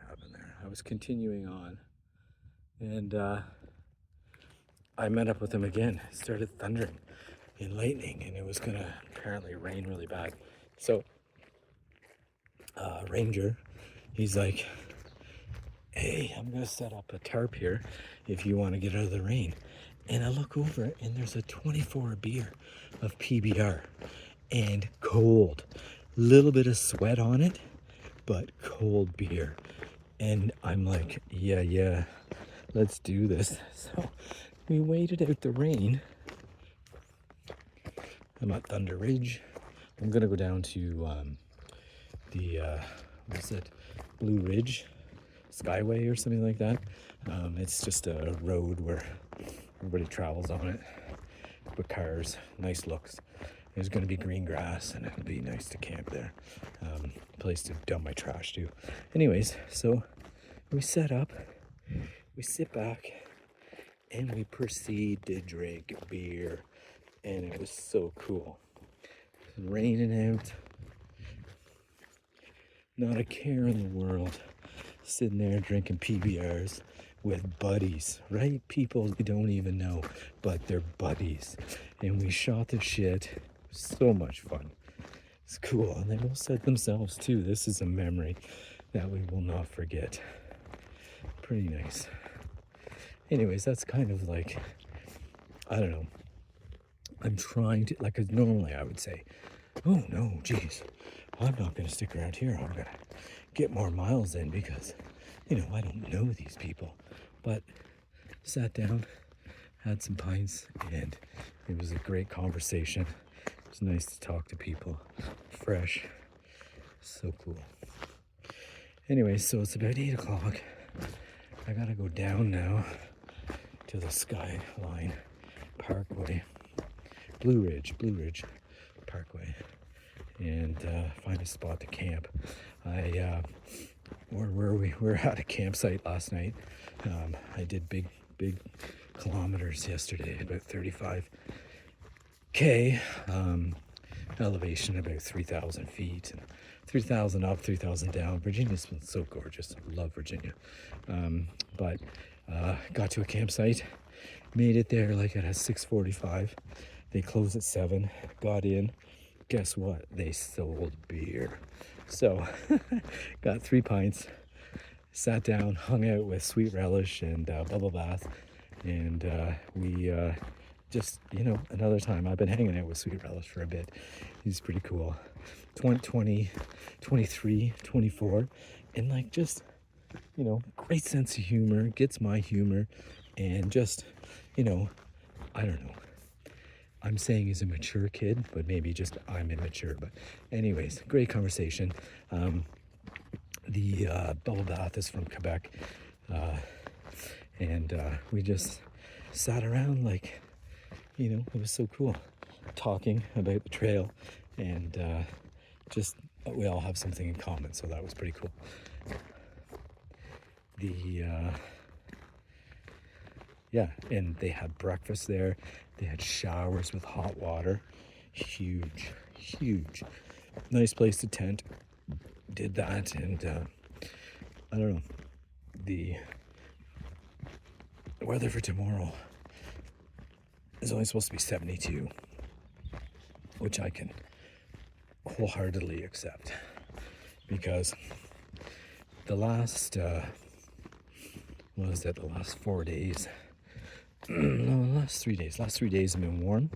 happened there. I was continuing on, and I met up with him again. It started thundering and lightning, and it was gonna apparently rain really bad. So, Ranger, he's like, hey, I'm gonna set up a tarp here if you want to get out of the rain. And I look over, and there's a 24 beer of PBR and cold. Little bit of sweat on it, but cold beer. And I'm like, yeah, let's do this. So we waited out the rain. I'm at Thunder Ridge. I'm gonna go down to what's it, Blue Ridge Skyway or something like that. It's just a road where everybody travels on it with cars. Nice looks. There's going to be green grass, and it'll be nice to camp there. Place to dump my trash to. Anyways, so we set up, we sit back, and we proceed to drink beer, and it was so cool. It was raining out, not a care in the world, sitting there drinking PBRs with buddies, right? People you don't even know, but they're buddies. And we shot the shit. So much fun. It's cool. And they both said themselves too, this is a memory that we will not forget. Pretty nice. Anyways, that's kind of like, I don't know. I'm trying to, like, normally I would say, oh no, geez, I'm not going to stick around here. I'm going to get more miles in because, you know, I don't know these people. But sat down, had some pints, and it was a great conversation. It's nice to talk to people. Fresh. So cool. Anyway, so it's about 8 o'clock. I gotta go down now to the Skyline Parkway. Blue Ridge Parkway. And find a spot to camp. Where were we? We were at a campsite last night. I did big kilometers yesterday, about 35K, elevation about 3,000 feet, and 3,000 up, 3,000 down. Virginia's been so gorgeous. I love Virginia. But got to a campsite, made it there like at 6:45. They closed at 7, got in. Guess what? They sold beer. So got 3 pints, sat down, hung out with Sweet Relish and Bubble Bath, and we just, you know, another time. I've been hanging out with Sweet Relish for a bit. He's pretty cool. 20, 23, 24, and like just, you know, great sense of humor, gets my humor, and just, you know, I don't know. I'm saying he's a mature kid, but maybe just I'm immature. But anyways, great conversation. The bubble bath is from Quebec, and we just sat around like, you know, it was so cool, talking about the trail, and just we all have something in common, so that was pretty cool. Yeah, and they had breakfast there. They had showers with hot water. Huge. Nice place to tent. Did that, and I don't know. The weather for tomorrow is only supposed to be 72, which I can wholeheartedly accept, because the last, the last 4 days, no, the last 3 days. Last 3 days have been warm,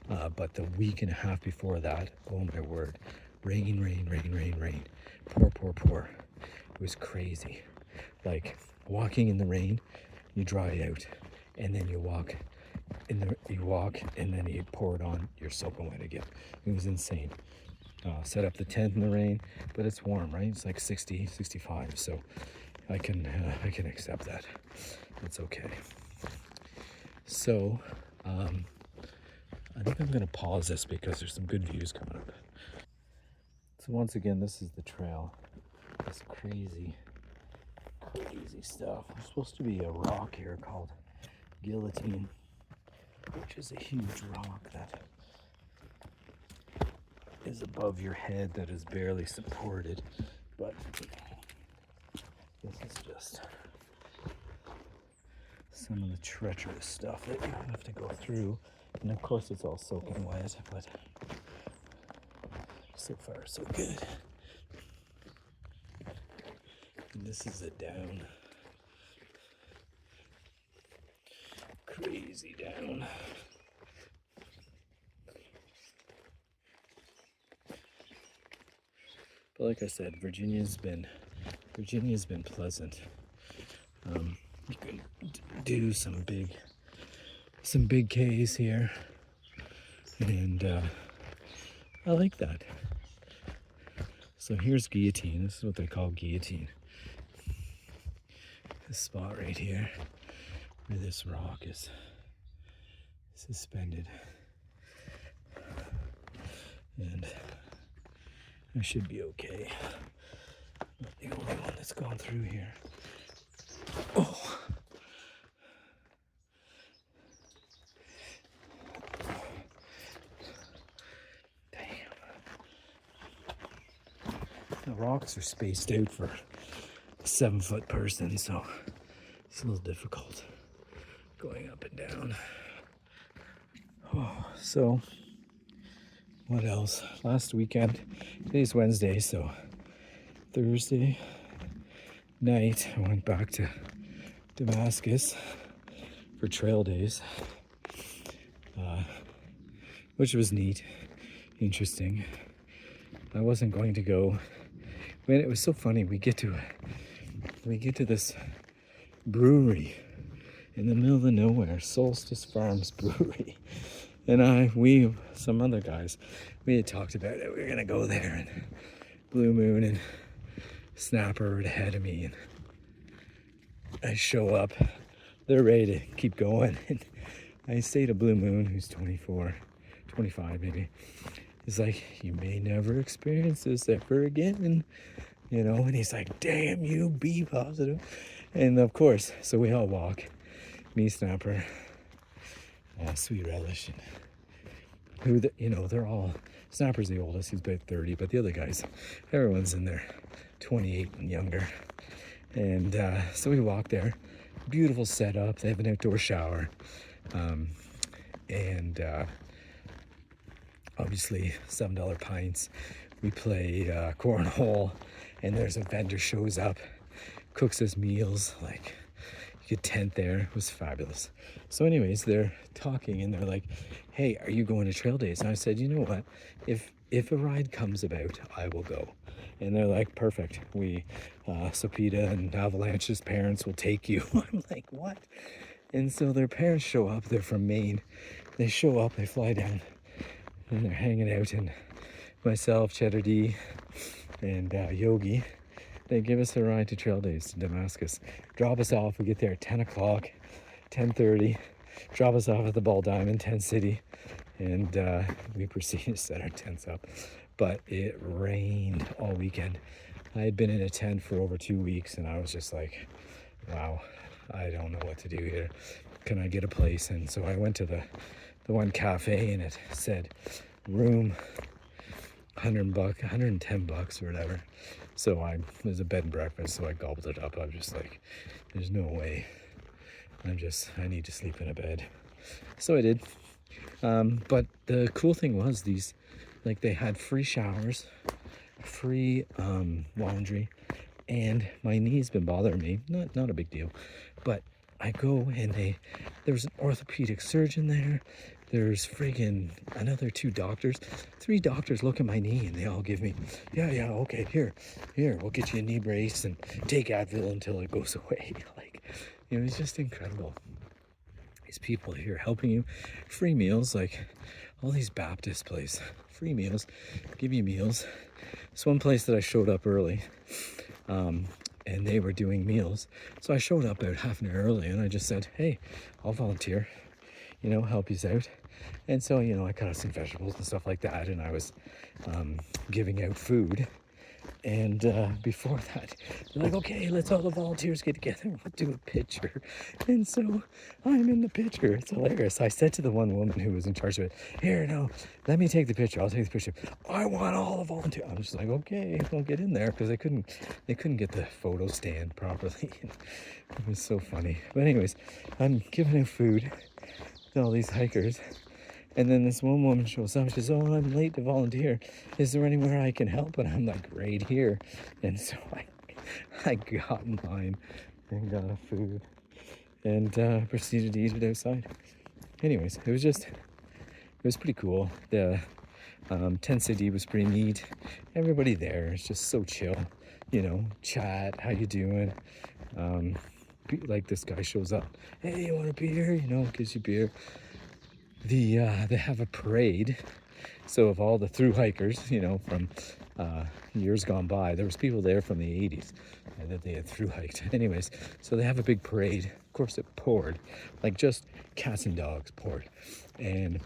but the week and a half before that, oh my word, rain. Pour. It was crazy. Like walking in the rain, you dry out, and then you walk, and then you pour it on, you're soaking wet again. It was insane. Set up the tent in the rain, but it's warm, right? It's like 60, 65, so I can accept that. It's okay. So, I think I'm gonna pause this because there's some good views coming up. So once again, this is the trail. This crazy stuff. There's supposed to be a rock here called Guillotine, which is a huge rock that is above your head, that is barely supported. But this some of the treacherous stuff that you have to go through. And of course it's all soaking wet, but so far so good. And this is a down. Crazy down. But like I said, Virginia's been pleasant. You can do some big K's here, and I like that. So here's Guillotine. This is what they call Guillotine. This spot right here, where this rock is suspended, and I should be okay. I'm not the only one that's gone through here. Oh. Damn. The rocks are spaced out for a 7-foot person, so it's a little difficult going up and down. Oh, so what else? Last weekend, today's Wednesday, so Thursday night I went back to Damascus for trail days, which was neat, interesting. I wasn't going to go. Man, it was so funny. We get to this brewery in the middle of nowhere, Solstice Farms Brewery, and some other guys, we had talked about it. We were gonna go there, and Blue Moon and Snapper were ahead of me, and I show up. They're ready to keep going, and I say to Blue Moon, who's 24, 25 maybe, he's like, "You may never experience this ever again," you know, and he's like, "Damn you, be positive." And of course, so we all walk, me, Snapper, Sweet Relish, and they're all, Snapper's the oldest, he's about 30, but the other guys, everyone's in their 28 and younger. And so we walk there. Beautiful setup. They have an outdoor shower, and obviously $7 pints. We play cornhole, and there's a vendor shows up, cooks us meals. Like, you could tent there. It was fabulous. So anyways, they're talking, and they're like, "Hey, are you going to trail days?" And I said, "You know what? If a ride comes about, I will go." And they're like, "Perfect. Sopita and Avalanche's parents will take you." I'm like, "What?" And so their parents show up. They're from Maine. They show up. They fly down, and they're hanging out. And myself, Cheddar D, and Yogi, they give us a ride to trail days to Damascus. Drop us off. We get there at 10 o'clock, 10:30. Drop us off at the Ball Diamond, Tent City, and we proceed to set our tents up. But it rained all weekend. I had been in a tent for over 2 weeks, and I was just like, wow, I don't know what to do here. Can I get a place? And so I went to the one cafe, and it said room $110 or whatever. So there's a bed and breakfast, so I gobbled it up. I was just like, there's no way. I need to sleep in a bed. So I did. But the cool thing was they had free showers, free laundry, and my knee's been bothering me. Not a big deal, but I go, and there's an orthopedic surgeon there. There's friggin' another 2 doctors. 3 doctors look at my knee, and they all give me, yeah, okay, here, we'll get you a knee brace and take Advil until it goes away. Like, it was just incredible. These people here helping you, free meals, like all these Baptist places, free meals, give you meals. This one place that I showed up early, and they were doing meals. So I showed up about half an hour early, and I just said, "Hey, I'll volunteer, help you out." And so, I cut out some vegetables and stuff like that, and I was giving out food. And before that, they're like, okay, let's all the volunteers get together and we'll do a picture. And so I'm in the picture. It's hilarious. I said to the one woman who was in charge of it, here, no, let me take the picture. I'll take the picture. I want all the volunteers. I'm just like, okay, I'll get in there because they couldn't get the photo stand properly. It was so funny. But anyways, I'm giving out food to all these hikers. And then this one woman shows up. She says, oh, I'm late to volunteer. Is there anywhere I can help? And I'm like, right here. And so I got mine and got food and proceeded to eat it outside. Anyways, it was pretty cool. The tent city was pretty neat. Everybody there is just so chill. You know, chat, how you doing? Like this guy shows up. Hey, you want a beer? You know, gives you beer. They have a parade, so of all the through hikers, you know, from years gone by, there was people there from the 80s that they had through hiked. Anyways, so they have a big parade. Of course, it poured, like just cats and dogs poured, and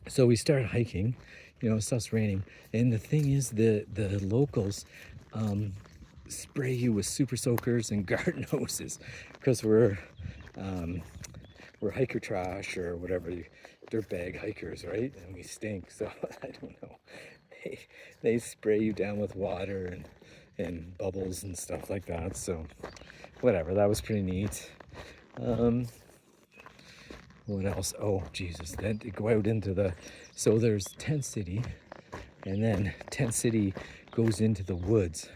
so we started hiking. You know, it starts raining, and the thing is, the locals spray you with super soakers and garden hoses because we're hiker trash or whatever, dirtbag hikers, right? And we stink, so I don't know. They spray you down with water and bubbles and stuff like that. So whatever, that was pretty neat. What else? Oh, Jesus. Then to go out into so there's Tent City, and then Tent City goes into the woods.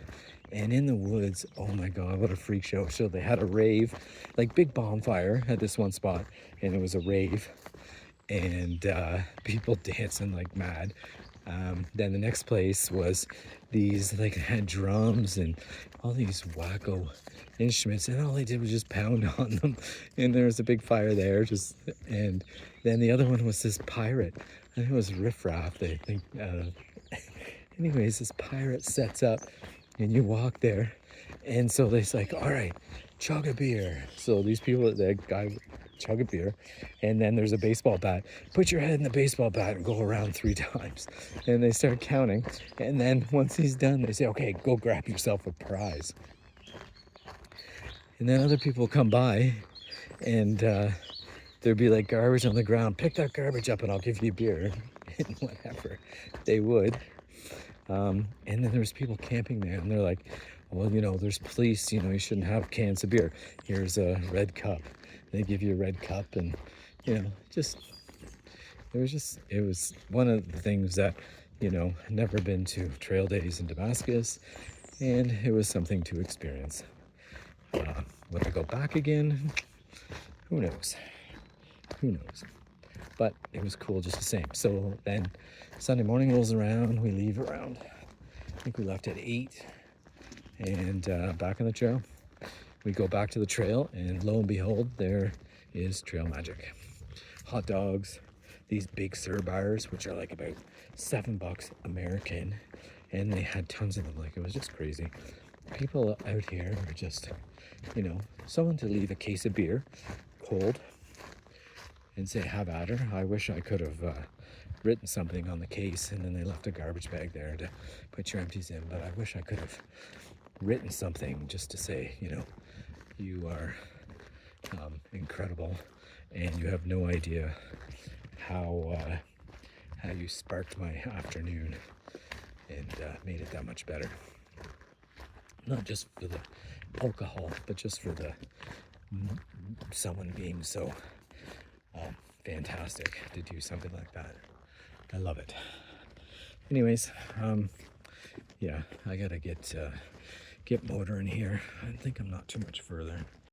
And in the woods, oh my God, what a freak show. So they had a rave, like big bonfire at this one spot, and it was a rave, and people dancing like mad. Then the next place was these, like, had drums and all these wacko instruments, and all they did was just pound on them. And there was a big fire there, and then the other one was this pirate. I think it was Riff Raff, I think. Anyways, this pirate sets up, and you walk there, and so they's like, all right, chug a beer. So these people, that guy chug a beer, and then there's a baseball bat. Put your head in the baseball bat and go around 3 times. And they start counting, and then once he's done, they say, okay, go grab yourself a prize. And then other people come by, and there'd be like garbage on the ground. Pick that garbage up and I'll give you a beer. And whatever, they would. And then there was people camping there, and they're like, well, you know, there's police, you know, you shouldn't have cans of beer. Here's a red cup. They give you a red cup, and, you know, it was one of the things that, you know, never been to trail days in Damascus, and it was something to experience. Would I go back again? Who knows? Who knows? But it was cool just the same. So then Sunday morning rolls around, we leave around, I think we left at 8, and back on the trail. We go back to the trail, and lo and behold, there is trail magic. Hot dogs, these big Sir bars, which are like about $7 American, and they had tons of them. Like, it was just crazy. People out here are just, you know, someone to leave a case of beer cold and say, have at her. I wish I could have written something on the case, and then they left a garbage bag there to put your empties in, but I wish I could have written something just to say, you know, you are incredible, and you have no idea how you sparked my afternoon and made it that much better. Not just for the alcohol, but just for the someone being so fantastic to do something like that. I love it. Anyways, yeah, I gotta get motoring here. I think I'm not too much further.